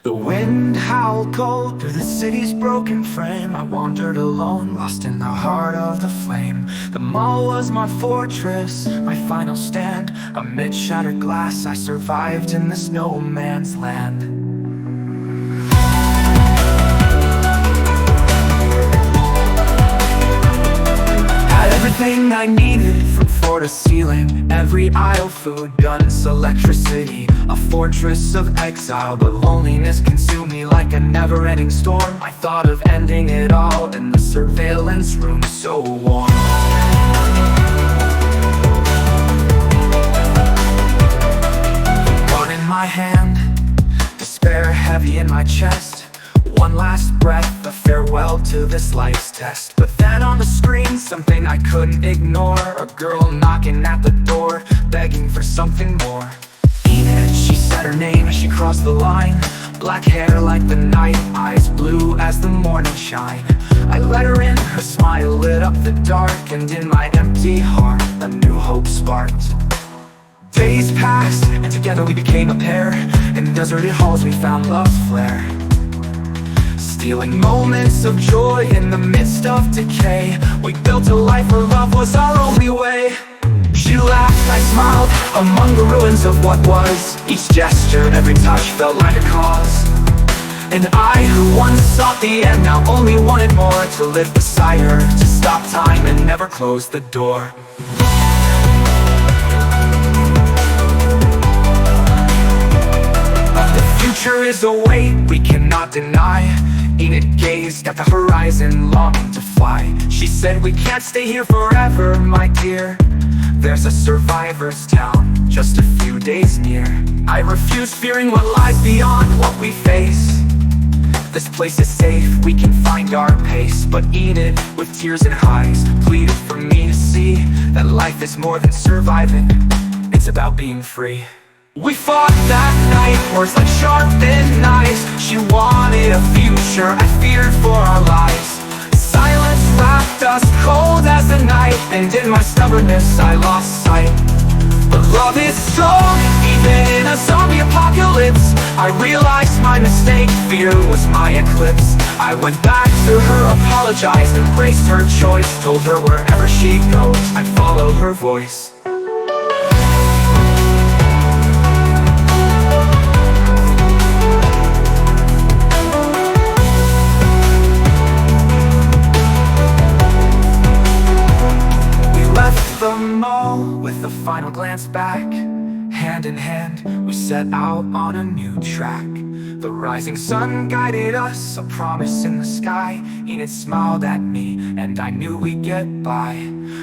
The wind howled cold through the city's broken frame. I wandered alone, lost in the heart of the flame. The mall was my fortress, my final stand. Amid shattered glass, I survived in this no man's land. Everything I needed, from floor to ceiling. Every aisle, food, guns, electricity. A fortress of exile, but loneliness consumed me like a never-ending storm. I thought of ending it all in the surveillance room so warm. Gun in my hand, despair heavy in my chest. One last breath, a farewell to this life's test. But then on the screen, something I couldn't ignore. A girl knocking at the door, begging for something more. Enid, she said her name as she crossed the line. Black hair like the night, eyes blue as the morning shine. I let her in, her smile lit up the dark. And in my empty heart, a new hope sparked. Days passed, and together we became a pair. In deserted halls we found love's flare. Stealing moments of joy in the midst of decay. We built a life where love was our only way. She laughed, I smiled, among the ruins of what was. Each gesture and every touch felt like a cause. And I, who once sought the end, now only wanted more. To live beside her, to stop time and never close the door. The future is a weight we cannot deny. Enid gazed at the horizon, longing to fly. She said, we can't stay here forever, my dear. There's a survivor's town, just a few days near. I refused, fearing what lies beyond what we face. This place is safe, we can find our pace. But Enid, with tears in her eyes, pleaded for me to see that life is more than surviving, it's about being free. We fought that night, words like sharpened knives. She wanted a future, I feared for our lives. Silence wrapped us cold as the night, and in my stubbornness I lost sight. But love is strong, even in a zombie apocalypse. I realized my mistake, fear was my eclipse. I went back to her, apologized, embraced her choice. Told her wherever she goes, I'd follow her voice. The mall with a final glance back. Hand in hand, we set out on a new track. The rising sun guided us, a promise in the sky. Enid smiled at me, and I knew we'd get by.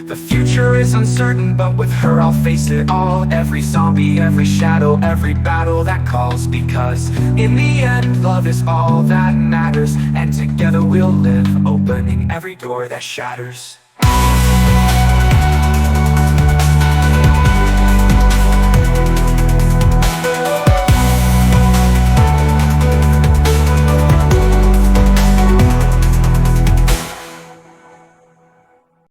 The future is uncertain, but with her I'll face it all. Every zombie, every shadow, every battle that calls. Because in the end, love is all that matters. And together we'll live, opening every door that shatters.